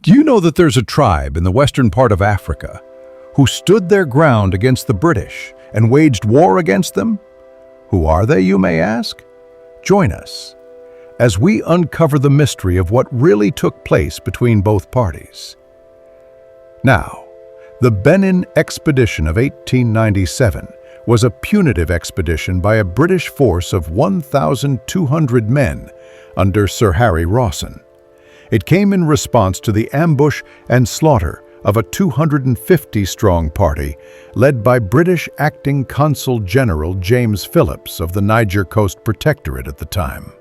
Do you know that there's a tribe in the western part of Africa who stood their ground against the British and waged war against them? Who are they, you may ask? Join us as we uncover the mystery of what really took place between both parties. Now, the Benin Expedition of 1897 was a punitive expedition by a British force of 1,200 men under Sir Harry Rawson. It came in response to the ambush and slaughter of a 250-strong party led by British Acting Consul General James Phillips of the Niger Coast Protectorate at the time.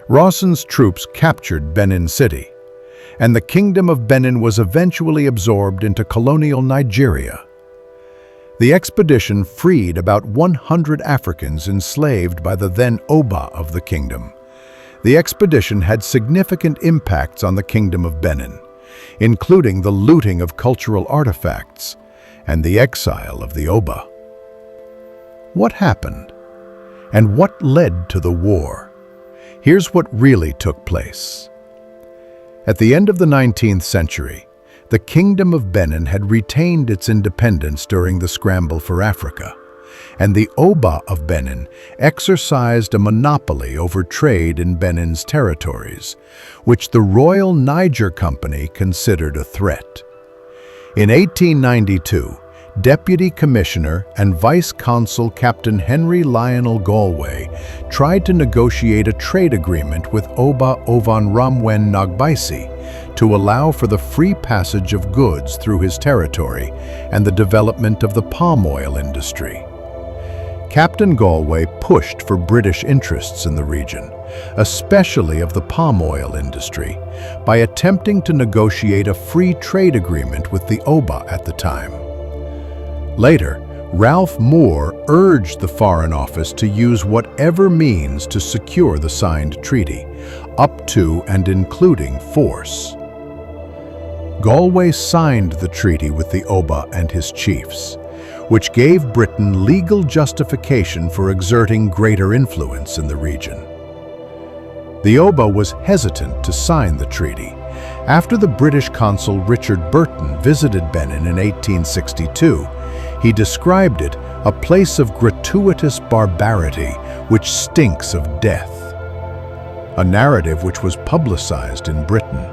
Rawson's troops captured Benin City, and the Kingdom of Benin was eventually absorbed into colonial Nigeria. The expedition freed about 100 Africans enslaved by the then Oba of the kingdom. The expedition had significant impacts on the Kingdom of Benin, including the looting of cultural artifacts and the exile of the Oba. What happened? And what led to the war? Here's what really took place. At the end of the 19th century, the Kingdom of Benin had retained its independence during the scramble for Africa, and the Oba of Benin exercised a monopoly over trade in Benin's territories, which the Royal Niger Company considered a threat. In 1892, Deputy Commissioner and Vice Consul Captain Henry Lionel Galway tried to negotiate a trade agreement with Oba Ovonramwen Nagbaisi to allow for the free passage of goods through his territory and the development of the palm oil industry. Captain Galway pushed for British interests in the region, especially of the palm oil industry, by attempting to negotiate a free trade agreement with the Oba at the time. Later, Ralph Moore urged the Foreign Office to use whatever means to secure the signed treaty, up to and including force. Galway signed the treaty with the Oba and his chiefs, which gave Britain legal justification for exerting greater influence in the region. The Oba was hesitant to sign the treaty. After the British consul Richard Burton visited Benin in 1862, he described it a place of gratuitous barbarity which stinks of death. A narrative which was publicized in Britain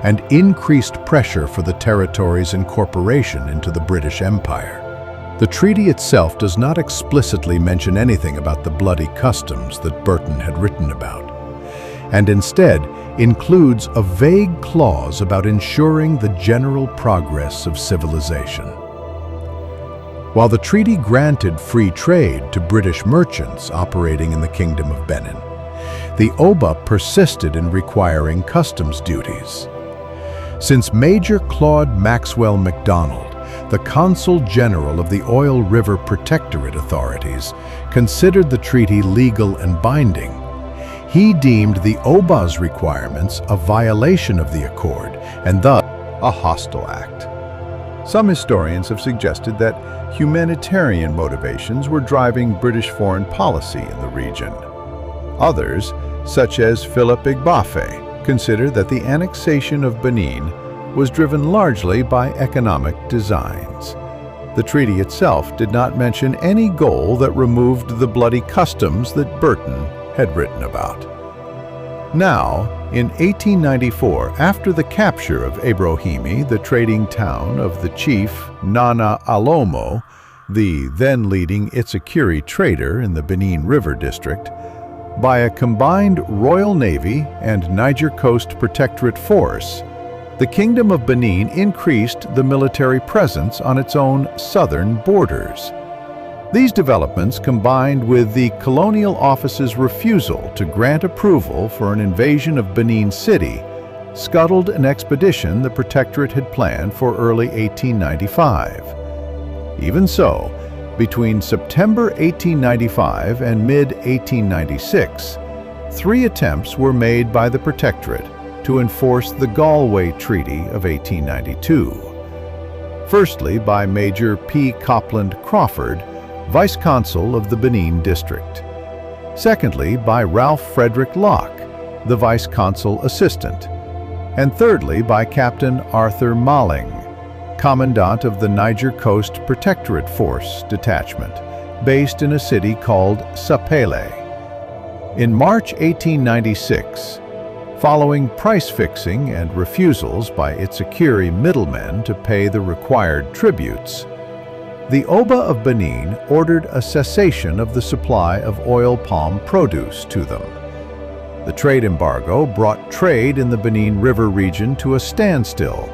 and increased pressure for the territory's incorporation into the British Empire. The treaty itself does not explicitly mention anything about the bloody customs that Burton had written about, and instead includes a vague clause about ensuring the general progress of civilization. While the treaty granted free trade to British merchants operating in the Kingdom of Benin, the Oba persisted in requiring customs duties. Since Major Claude Maxwell MacDonald, the Consul General of the Oil River Protectorate authorities, considered the treaty legal and binding, he deemed the Oba's requirements a violation of the accord and thus a hostile act. Some historians have suggested that humanitarian motivations were driving British foreign policy in the region. Others, such as Philip Igbafe, consider that the annexation of Benin was driven largely by economic designs. The treaty itself did not mention any goal that removed the bloody customs that Burton had written about. Now, in 1894, after the capture of Ebrohimi, the trading town of the chief Nana Alomo, the then leading Itsekiri trader in the Benin River district, by a combined Royal Navy and Niger Coast Protectorate force, the Kingdom of Benin increased the military presence on its own southern borders. These developments, combined with the Colonial Office's refusal to grant approval for an invasion of Benin City, scuttled an expedition the Protectorate had planned for early 1895. Even so, between September 1895 and mid-1896, 3 attempts were made by the Protectorate to enforce the Galway Treaty of 1892. Firstly, by Major P. Copland Crawford, Vice Consul of the Benin District. Secondly, by Ralph Frederick Locke, the Vice Consul Assistant. and thirdly by Captain Arthur Malling, Commandant of the Niger Coast Protectorate Force Detachment, based in a city called Sapele. In March 1896, following price-fixing and refusals by Itsekiri middlemen to pay the required tributes, the Oba of Benin ordered a cessation of the supply of oil palm produce to them. The trade embargo brought trade in the Benin River region to a standstill,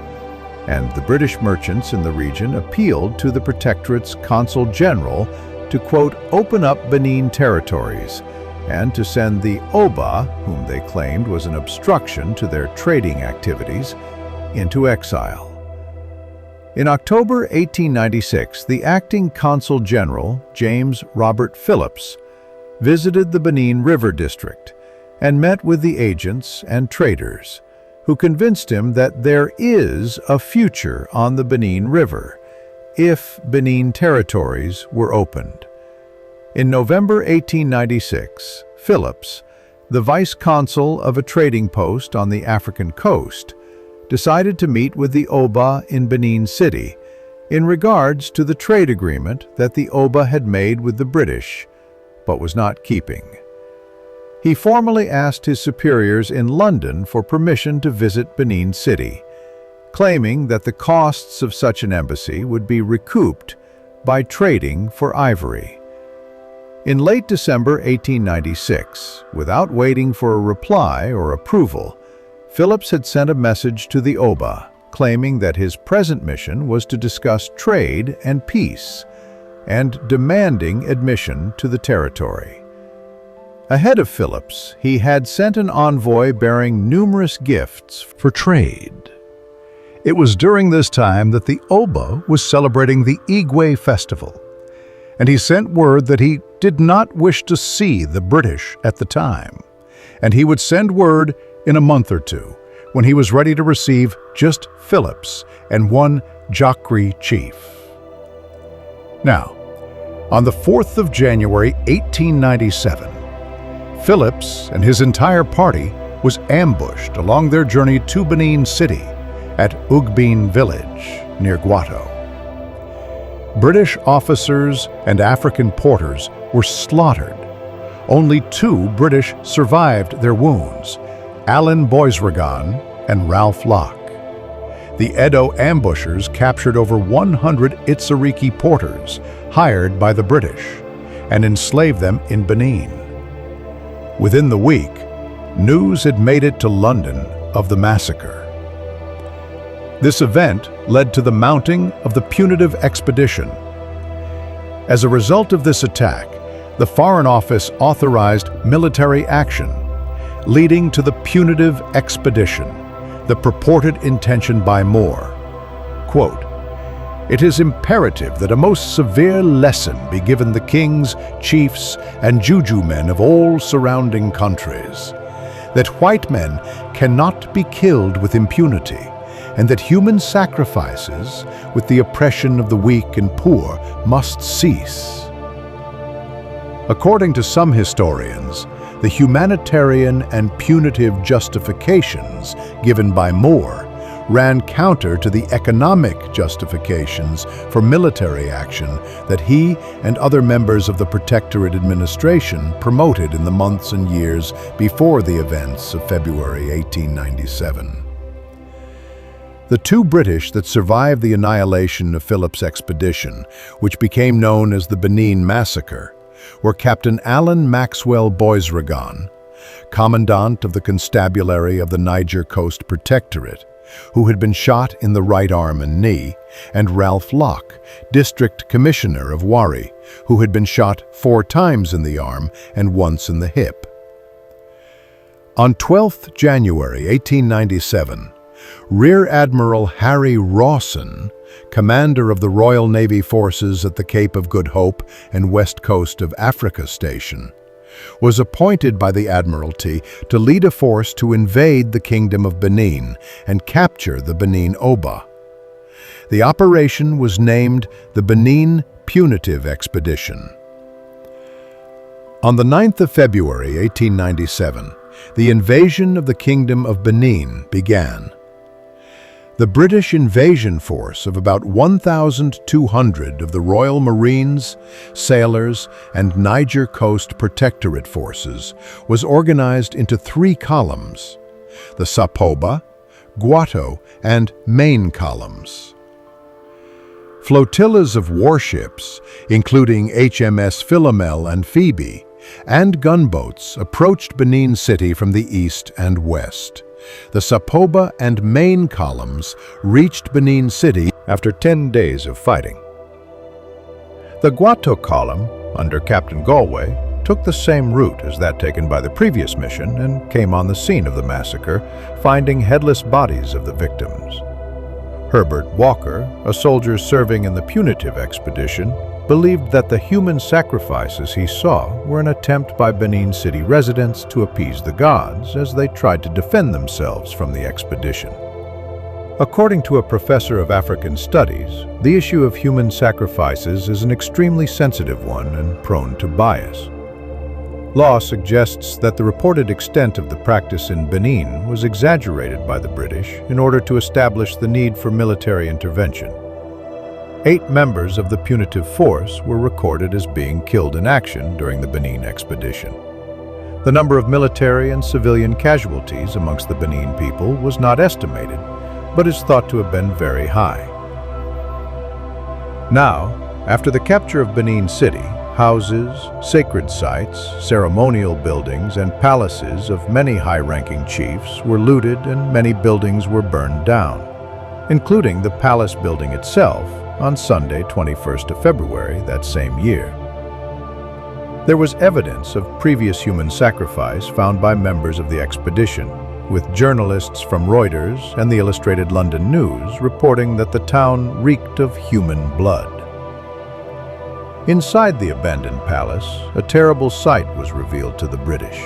and the British merchants in the region appealed to the Protectorate's Consul General to, quote, open up Benin territories and to send the Oba, whom they claimed was an obstruction to their trading activities, into exile. In October 1896, the acting Consul General, James Robert Phillips, visited the Benin River District and met with the agents and traders, who convinced him that there is a future on the Benin River if Benin territories were opened. In November 1896, Phillips, the vice-consul of a trading post on the African coast, decided to meet with the Oba in Benin City in regards to the trade agreement that the Oba had made with the British, but was not keeping. He formally asked his superiors in London for permission to visit Benin City, claiming that the costs of such an embassy would be recouped by trading for ivory. In late December 1896, without waiting for a reply or approval, Phillips had sent a message to the Oba, claiming that his present mission was to discuss trade and peace, and demanding admission to the territory. Ahead of Phillips, he had sent an envoy bearing numerous gifts for trade. It was during this time that the Oba was celebrating the Igwe festival, and he sent word that he did not wish to see the British at the time, and he would send word in a month or two when he was ready to receive just Phillips and one Jakri chief. Now, on the 4th of January 1897, Phillips and his entire party was ambushed along their journey to Benin City at Ugbin village near Guato. British officers and African porters were slaughtered. Only 2 British survived their wounds, Alan Boisregan and Ralph Locke. The Edo ambushers captured over 100 Itsariki porters hired by the British and enslaved them in Benin. Within the week, news had made it to London of the massacre. This event led to the mounting of the punitive expedition. As a result of this attack, the Foreign Office authorized military action, leading to the punitive expedition, the purported intention by Moore. Quote, "It is imperative that a most severe lesson be given the kings, chiefs, and juju men of all surrounding countries, that white men cannot be killed with impunity, and that human sacrifices, with the oppression of the weak and poor, must cease." According to some historians, the humanitarian and punitive justifications given by Moore ran counter to the economic justifications for military action that he and other members of the Protectorate administration promoted in the months and years before the events of February 1897. The 2 British that survived the annihilation of Phillips' expedition, which became known as the Benin Massacre, were Captain Alan Maxwell Boisregan, Commandant of the Constabulary of the Niger Coast Protectorate, who had been shot in the right arm and knee, and Ralph Locke, District Commissioner of Wari, who had been shot 4 times in the arm and once in the hip. On 12th January 1897, Rear Admiral Harry Rawson, commander of the Royal Navy forces at the Cape of Good Hope and west coast of Africa Station, was appointed by the Admiralty to lead a force to invade the Kingdom of Benin and capture the Benin Oba. The operation was named the Benin Punitive Expedition. On the 9th of February 1897, the invasion of the Kingdom of Benin began. The British invasion force of about 1,200 of the Royal Marines, sailors, and Niger Coast Protectorate forces was organized into 3 columns: the Sapoba, Guato, and Main columns. Flotillas of warships, including HMS Philomel and Phoebe, and gunboats approached Benin City from the east and west. The Sapoba and Main columns reached Benin City after 10 days of fighting. The Guato column, under Captain Galway, took the same route as that taken by the previous mission and came on the scene of the massacre, finding headless bodies of the victims. Herbert Walker, a soldier serving in the punitive expedition, believed that the human sacrifices he saw were an attempt by Benin City residents to appease the gods as they tried to defend themselves from the expedition. According to a professor of African studies, the issue of human sacrifices is an extremely sensitive one and prone to bias. Law suggests that the reported extent of the practice in Benin was exaggerated by the British in order to establish the need for military intervention. 8 members of the punitive force were recorded as being killed in action during the Benin expedition. The number of military and civilian casualties amongst the Benin people was not estimated, but is thought to have been very high. Now, after the capture of Benin City, houses, sacred sites, ceremonial buildings, and palaces of many high-ranking chiefs were looted and many buildings were burned down, including the palace building itself on Sunday, 21st of February that same year. There was evidence of previous human sacrifice found by members of the expedition, with journalists from Reuters and the Illustrated London News reporting that the town reeked of human blood. Inside the abandoned palace, a terrible sight was revealed to the British.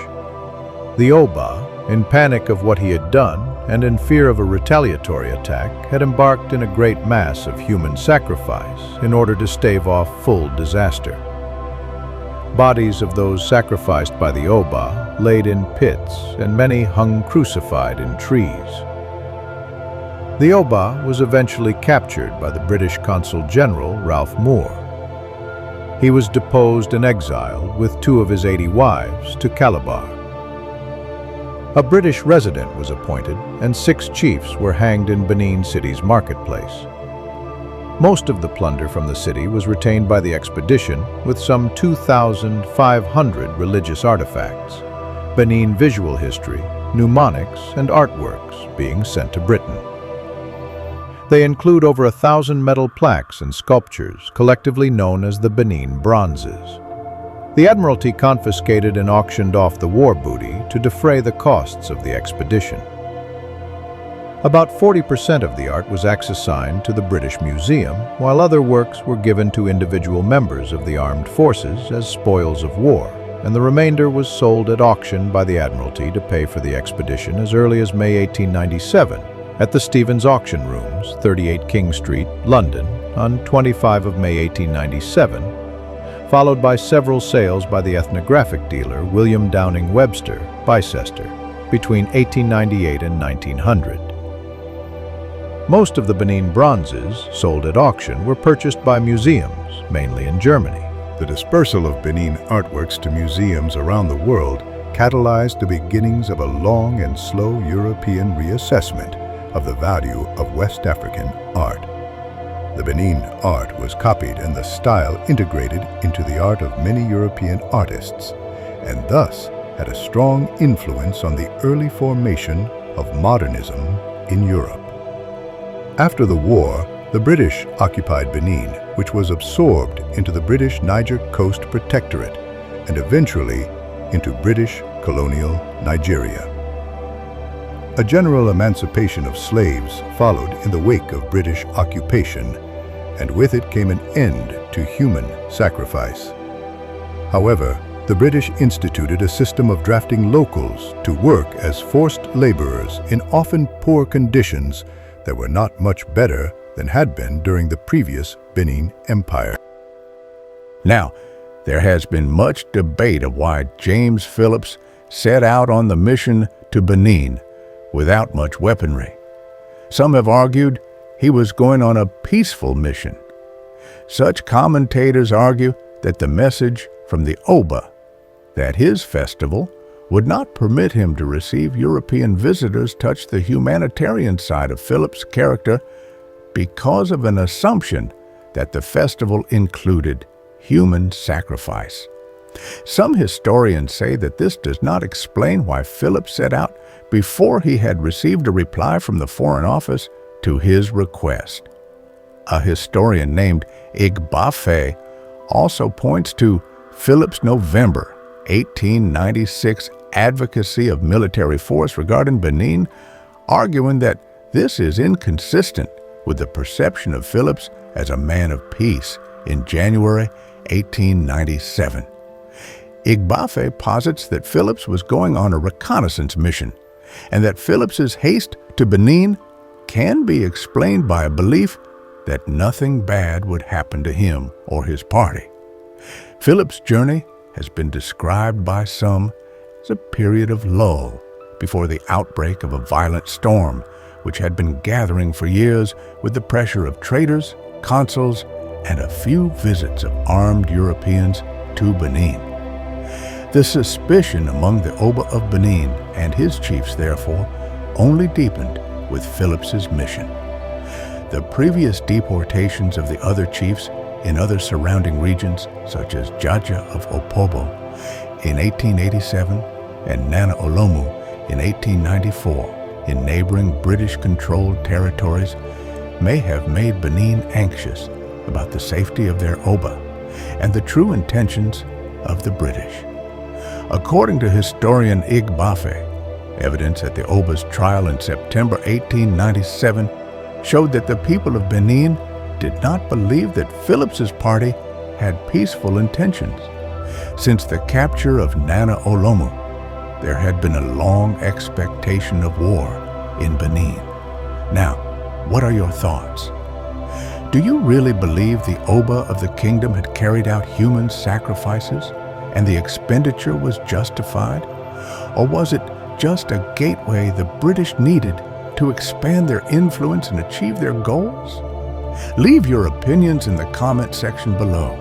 The Oba, in panic of what he had done and in fear of a retaliatory attack, had embarked in a great mass of human sacrifice in order to stave off full disaster. Bodies of those sacrificed by the Oba laid in pits, and many hung crucified in trees. The Oba was eventually captured by the British Consul General Ralph Moore. He was deposed and exiled with 2 of his 80 wives to Calabar. A British resident was appointed, and 6 chiefs were hanged in Benin City's marketplace. Most of the plunder from the city was retained by the expedition, with some 2,500 religious artifacts, Benin visual history, mnemonics, and artworks being sent to Britain. They include over 1,000 metal plaques and sculptures, collectively known as the Benin Bronzes. The Admiralty confiscated and auctioned off the war booty to defray the costs of the expedition. About 40% of the art was assigned to the British Museum, while other works were given to individual members of the armed forces as spoils of war, and the remainder was sold at auction by the Admiralty to pay for the expedition as early as May 1897 at the Stevens Auction Rooms, 38 King Street, London, on 25 of May 1897, followed by several sales by the ethnographic dealer William Downing Webster, Bicester, between 1898 and 1900. Most of the Benin bronzes sold at auction were purchased by museums, mainly in Germany. The dispersal of Benin artworks to museums around the world catalyzed the beginnings of a long and slow European reassessment of the value of West African art. The Benin art was copied and the style integrated into the art of many European artists, and thus had a strong influence on the early formation of modernism in Europe. After the war, the British occupied Benin, which was absorbed into the British Niger Coast Protectorate and eventually into British colonial Nigeria. A general emancipation of slaves followed in the wake of British occupation, and with it came an end to human sacrifice. However, the British instituted a system of drafting locals to work as forced laborers in often poor conditions that were not much better than had been during the previous Benin Empire. Now, there has been much debate of why James Phillips set out on the mission to Benin without much weaponry. Some have argued he was going on a peaceful mission. Such commentators argue that the message from the Oba, that his festival would not permit him to receive European visitors, touched the humanitarian side of Philip's character because of an assumption that the festival included human sacrifice. Some historians say that this does not explain why Philip set out before he had received a reply from the Foreign Office to his request. A historian named Igbafe also points to Philip's November 1896 advocacy of military force regarding Benin, arguing that this is inconsistent with the perception of Philip as a man of peace in January 1897. Igbafe posits that Philip was going on a reconnaissance mission, and that Philip's haste to Benin can be explained by a belief that nothing bad would happen to him or his party. Philip's journey has been described by some as a period of lull before the outbreak of a violent storm, which had been gathering for years with the pressure of traders, consuls, and a few visits of armed Europeans to Benin. The suspicion among the Oba of Benin and his chiefs, therefore, only deepened with Philip's mission. The previous deportations of the other chiefs in other surrounding regions, such as Jaja of Opobo in 1887 and Nana Olomu in 1894 in neighboring British-controlled territories, may have made Benin anxious about the safety of their Oba and the true intentions of the British. According to historian Igbafe, evidence at the Oba's trial in September 1897 showed that the people of Benin did not believe that Philip's party had peaceful intentions. Since the capture of Nana Olomu, there had been a long expectation of war in Benin. Now, what are your thoughts? Do you really believe the Oba of the kingdom had carried out human sacrifices and the expenditure was justified? Or was it just a gateway the British needed to expand their influence and achieve their goals? Leave your opinions in the comment section below.